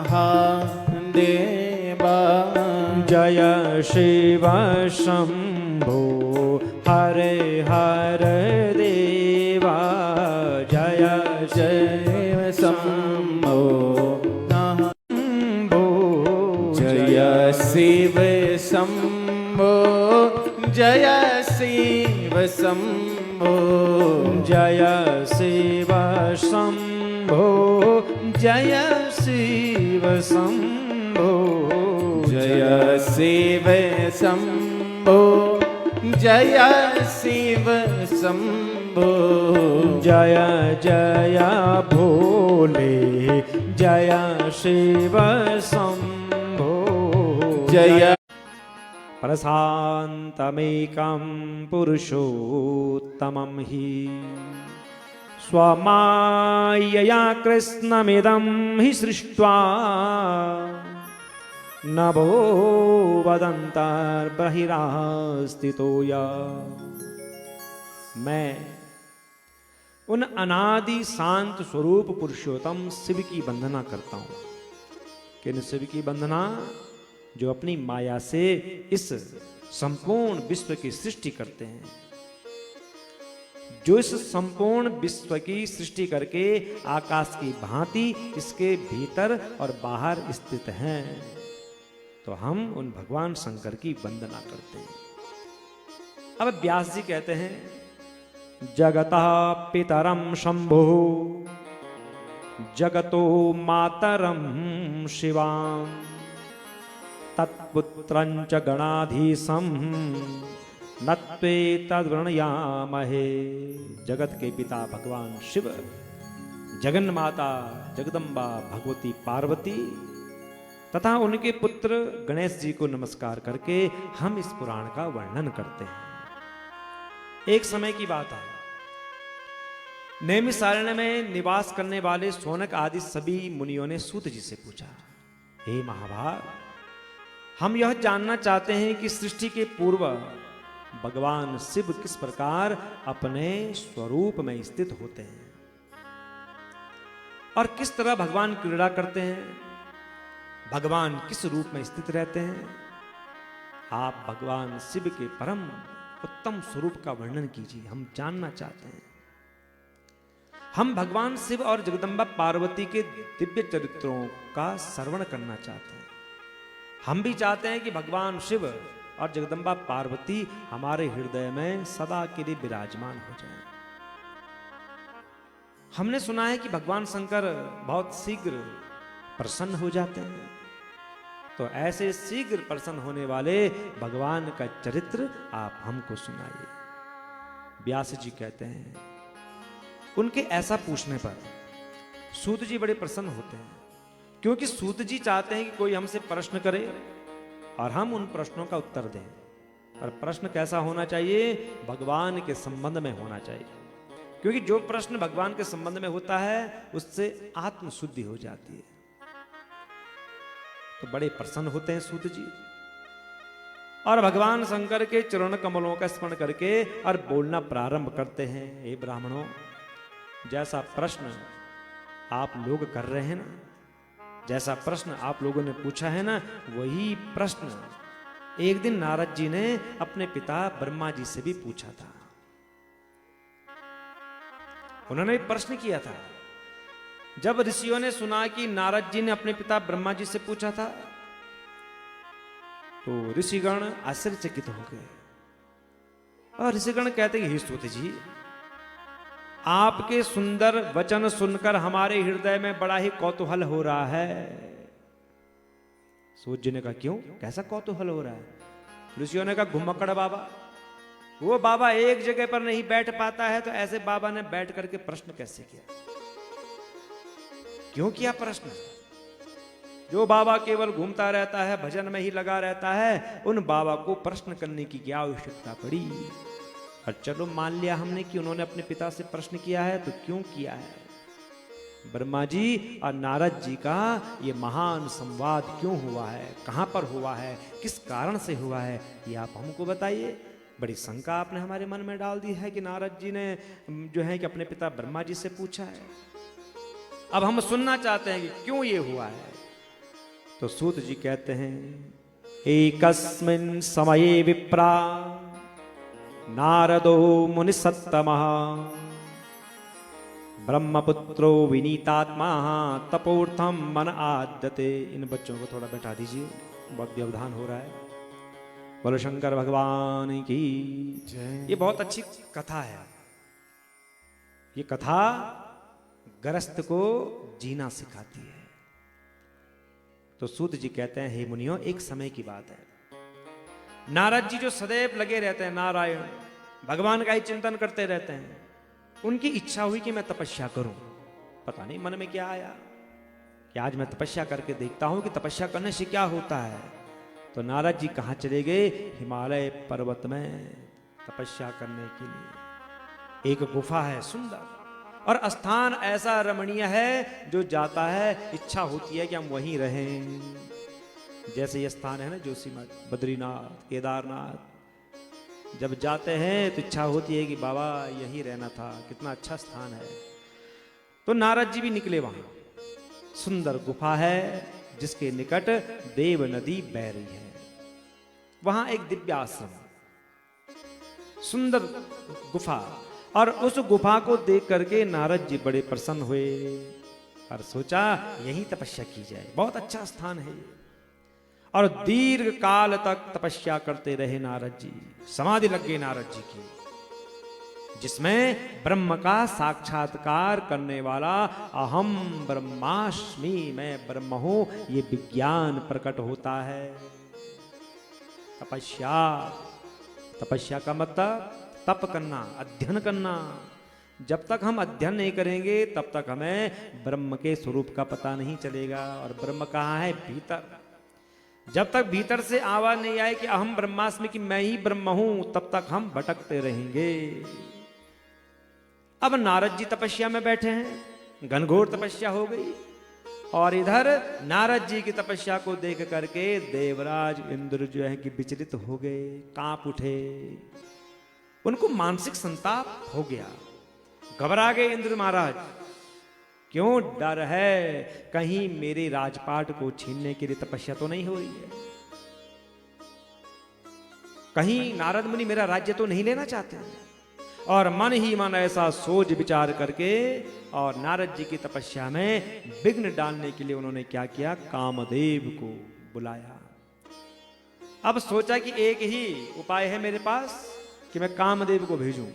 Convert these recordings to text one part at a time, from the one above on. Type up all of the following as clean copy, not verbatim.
महादेवा जय शिव शंभो हरे हर देवा जय जय शंभो जय शिव शंभो जय शिव शंभो जय शिव शंभो जय शिव शंभो जय शिव शंभो जय शिव शंभो जय जय भोले जय शिव शंभो जय प्रशान्तमेकं पुरुषोत्तमं हि स्वमायया कृष्णमिदं हि सृष्ट्वा नभो वदन्तर्बहिरास्तितो या। मैं उन अनादि शांत स्वरूप पुरुषोत्तम शिव की वंदना करता हूं। किन शिव की वंदना? जो अपनी माया से इस संपूर्ण विश्व की सृष्टि करते हैं, जो इस संपूर्ण विश्व की सृष्टि करके आकाश की भांति इसके भीतर और बाहर स्थित हैं। तो हम उन भगवान शंकर की वंदना करते हैं। अब व्यास जी कहते हैं, जगतः पितरम शंभु जगतो मातरम शिवाम तत्पुत्रंच गणाधीशम नत्वे तद्वर्णयामहे। जगत के पिता भगवान शिव, जगन माता जगदम्बा भगवती पार्वती तथा उनके पुत्र गणेश जी को नमस्कार करके हम इस पुराण का वर्णन करते हैं। एक समय की बात है, नैमिषारण्य में निवास करने वाले शौनक आदि सभी मुनियों ने सूत जी से पूछा, हे महाभाग, हम यह जानना चाहते हैं कि सृष्टि के पूर्व भगवान शिव किस प्रकार अपने स्वरूप में स्थित होते हैं और किस तरह भगवान क्रीड़ा करते हैं, भगवान किस रूप में स्थित रहते हैं। आप भगवान शिव के परम उत्तम स्वरूप का वर्णन कीजिए, हम जानना चाहते हैं। हम भगवान शिव और जगदम्बा पार्वती के दिव्य चरित्रों का श्रवण करना चाहते हैं। हम भी चाहते हैं कि भगवान शिव और जगदम्बा पार्वती हमारे हृदय में सदा के लिए विराजमान हो जाएं। हमने सुना है कि भगवान शंकर बहुत शीघ्र प्रसन्न हो जाते हैं, तो ऐसे शीघ्र प्रसन्न होने वाले भगवान का चरित्र आप हमको सुनाइए। व्यास जी कहते हैं, उनके ऐसा पूछने पर सूत जी बड़े प्रसन्न होते हैं, क्योंकि सूत जी चाहते हैं कि कोई हमसे प्रश्न करे और हम उन प्रश्नों का उत्तर दें। और प्रश्न कैसा होना चाहिए? भगवान के संबंध में होना चाहिए, क्योंकि जो प्रश्न भगवान के संबंध में होता है उससे आत्मशुद्धि हो जाती है। तो बड़े प्रसन्न होते हैं सूत जी और भगवान शंकर के चरण कमलों का स्मरण करके और बोलना प्रारंभ करते हैं, हे ब्राह्मणों, जैसा प्रश्न आप लोग कर रहे हैं ना, जैसा प्रश्न आप लोगों ने पूछा है ना, वही प्रश्न एक दिन नारद जी ने अपने पिता ब्रह्मा जी से भी पूछा था। उन्होंने प्रश्न किया था। जब ऋषियों ने सुना कि नारद जी ने अपने पिता ब्रह्मा जी से पूछा था, तो ऋषिगण आश्चर्यचकित हो गए और ऋषिगण कहते कि हे सूत जी, आपके सुंदर वचन सुनकर हमारे हृदय में बड़ा ही कौतूहल हो रहा है। सूत जी ने कहा, क्यों, कैसा कौतूहल हो रहा है? ऋषियों ने कहा, घुमक्कड़ बाबा, वो बाबा एक जगह पर नहीं बैठ पाता है, तो ऐसे बाबा ने बैठ करके प्रश्न कैसे किया? क्यों किया प्रश्न? जो बाबा केवल घूमता रहता है, भजन में ही लगा रहता है, उन बाबा को प्रश्न करने की क्या आवश्यकता पड़ी? और चलो मान लिया हमने कि उन्होंने अपने पिता से प्रश्न किया है, तो क्यों किया है? ब्रह्मा जी और नारद जी का ये महान संवाद क्यों हुआ है, कहां पर हुआ है, किस कारण से हुआ है, ये आप हमको बताइए। बड़ी शंका आपने हमारे मन में डाल दी है कि नारद जी ने जो है कि अपने पिता ब्रह्मा जी से पूछा है। अब हम सुनना चाहते हैं कि क्यों ये हुआ है। तो सूत जी कहते हैं, एकस्मिन् समये विप्रा नारदो मुनिसत्तमः ब्रह्मपुत्रो विनीतात्मा तपोर्थम मन आद्यते। इन बच्चों को थोड़ा बैठा दीजिए, बहुत व्यवधान हो रहा है। बोलो शंकर भगवान की जय। ये बहुत अच्छी कथा है। ये कथा गृहस्थ को जीना सिखाती है। तो सूत जी कहते हैं, हे मुनियों, एक समय की बात है। नारद जी जो सदैव लगे रहते हैं नारायण भगवान का ही चिंतन करते रहते हैं, उनकी इच्छा हुई कि मैं तपस्या करूं। पता नहीं मन में क्या आया कि आज मैं तपस्या करके देखता हूं कि तपस्या करने से क्या होता है। तो नारद जी कहां चले गए? हिमालय पर्वत में तपस्या करने के लिए। एक गुफा है सुंदर, और स्थान ऐसा रमणीय है जो जाता है इच्छा होती है कि हम वहीं रहें। जैसे ये स्थान है ना जोशीमठ, बद्रीनाथ, केदारनाथ, जब जाते हैं तो इच्छा होती है कि बाबा यहीं रहना था, कितना अच्छा स्थान है। तो नारद जी भी निकले वहां। सुंदर गुफा है जिसके निकट देव नदी बह रही है। वहां एक दिव्य आश्रम, सुंदर गुफा, और उस गुफा को देख करके नारद जी बड़े प्रसन्न हुए और सोचा यहीं तपस्या की जाए, बहुत अच्छा स्थान है ये। और दीर्घ काल तक तपस्या करते रहे नारद जी। समाधि लग गई नारद जी की, जिसमें ब्रह्म का साक्षात्कार करने वाला अहम ब्रह्मास्मि, मैं ब्रह्म हूं, ये विज्ञान प्रकट होता है। तपस्या, तपस्या का मतलब तप करना, अध्ययन करना। जब तक हम अध्ययन नहीं करेंगे तब तक हमें ब्रह्म के स्वरूप का पता नहीं चलेगा। और ब्रह्म कहाँ है? भीतर। जब तक भीतर से आवाज नहीं आए कि अहम ब्रह्मास्मि, कि मैं ही ब्रह्म हूं, तब तक हम भटकते रहेंगे। अब नारद जी तपस्या में बैठे हैं, घनघोर तपस्या हो गई, और इधर नारद जी की तपस्या को देख करके देवराज इंद्र जो है कि विचलित हो गए, कांप उठे, उनको मानसिक संताप हो गया, घबरा गए इंद्र महाराज। क्यों? डर है कहीं मेरे राजपाट को छीनने के लिए तपस्या तो नहीं हो रही है, कहीं नारद मुनि मेरा राज्य तो नहीं लेना चाहते हैं। और मन ही मन ऐसा सोच विचार करके और नारद जी की तपस्या में विघ्न डालने के लिए उन्होंने क्या किया? कामदेव को बुलाया। अब सोचा कि एक ही उपाय है मेरे पास कि मैं कामदेव को भेजूं,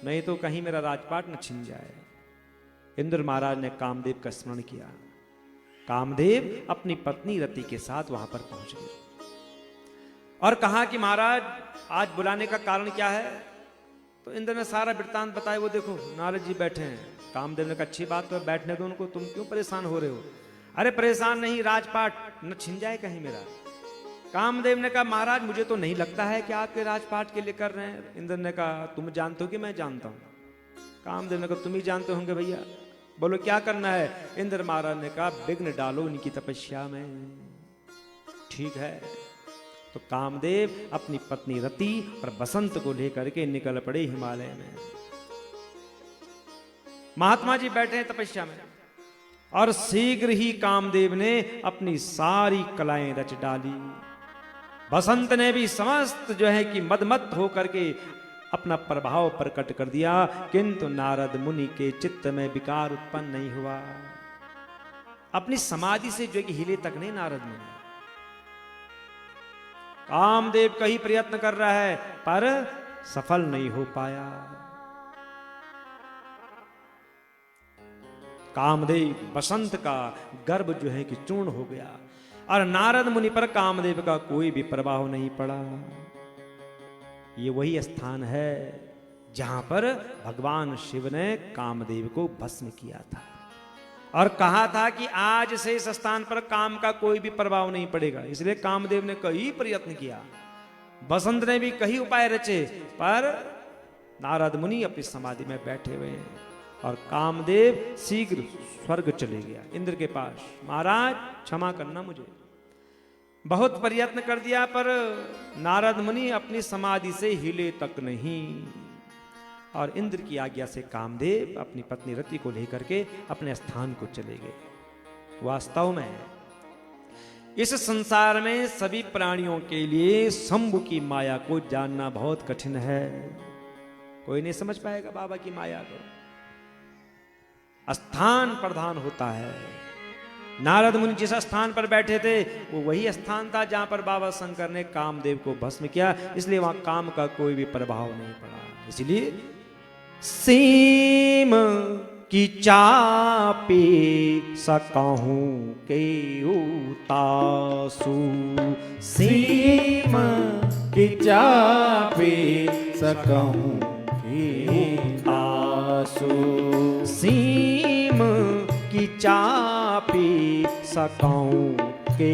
नहीं तो कहीं मेरा राजपाट न छिन जाए। इंद्र महाराज ने कामदेव का स्मरण किया। कामदेव अपनी पत्नी रति के साथ वहां पर पहुंच गए और कहा कि महाराज आज बुलाने का कारण क्या है? तो इंद्र ने सारा वृत्तांत बताया। वो देखो नारद जी बैठे हैं। कामदेव ने कहा अच्छी बात तो बैठने दो उनको, तुम क्यों परेशान हो रहे हो? अरे परेशान नहीं, राजपाट न छिन जाए कहीं मेरा। कामदेव ने कहा महाराज मुझे तो नहीं लगता है कि आपके राजपाट के लिए कर रहे हैं। इंद्र ने कहा तुम जानते हो कि मैं जानता हूं? कामदेव ने कहा तुम ही जानते होंगे भैया, बोलो क्या करना है? इंद्र महाराज ने कहा विघ्न डालो उनकी तपस्या में। ठीक है। तो कामदेव अपनी पत्नी रति और बसंत को लेकर के निकल पड़े हिमालय में। महात्मा जी बैठे हैं तपस्या में और शीघ्र ही कामदेव ने अपनी सारी कलाएं रच डाली। बसंत ने भी समस्त जो है कि मदमत्त होकर के अपना प्रभाव प्रकट कर दिया, किंतु नारद मुनि के चित्त में विकार उत्पन्न नहीं हुआ। अपनी समाधि से जो है कि हिले तक नहीं नारद मुनि। कामदेव कई प्रयत्न कर रहा है पर सफल नहीं हो पाया। कामदेव बसंत का गर्भ जो है कि चूर्ण हो गया और नारद मुनि पर कामदेव का कोई भी प्रभाव नहीं पड़ा। ये वही स्थान है जहां पर भगवान शिव ने कामदेव को भस्म किया था और कहा था कि आज से इस स्थान पर काम का कोई भी प्रभाव नहीं पड़ेगा। इसलिए कामदेव ने कई प्रयत्न किया, बसंत ने भी कई उपाय रचे, पर नारद मुनि अपनी समाधि में बैठे हुए हैं और कामदेव शीघ्र स्वर्ग चले गया इंद्र के पास। महाराज क्षमा करना, मुझे बहुत प्रयत्न कर दिया पर नारद मुनि अपनी समाधि से हिले तक नहीं। और इंद्र की आज्ञा से कामदेव अपनी पत्नी रति को लेकर के अपने स्थान को चले गए। वास्तव में इस संसार में सभी प्राणियों के लिए शंभु की माया को जानना बहुत कठिन है। कोई नहीं समझ पाएगा बाबा की माया को। स्थान प्रधान होता है। नारद मुनि जिस स्थान पर बैठे थे वो वही स्थान था जहां पर बाबा शंकर ने कामदेव को भस्म किया, इसलिए वहां काम का कोई भी प्रभाव नहीं पड़ा। इसलिए सीम की चापे सकहूं के उतासु, सीम की चापे सकहूं के आसु, सीम की चापे सकहूं के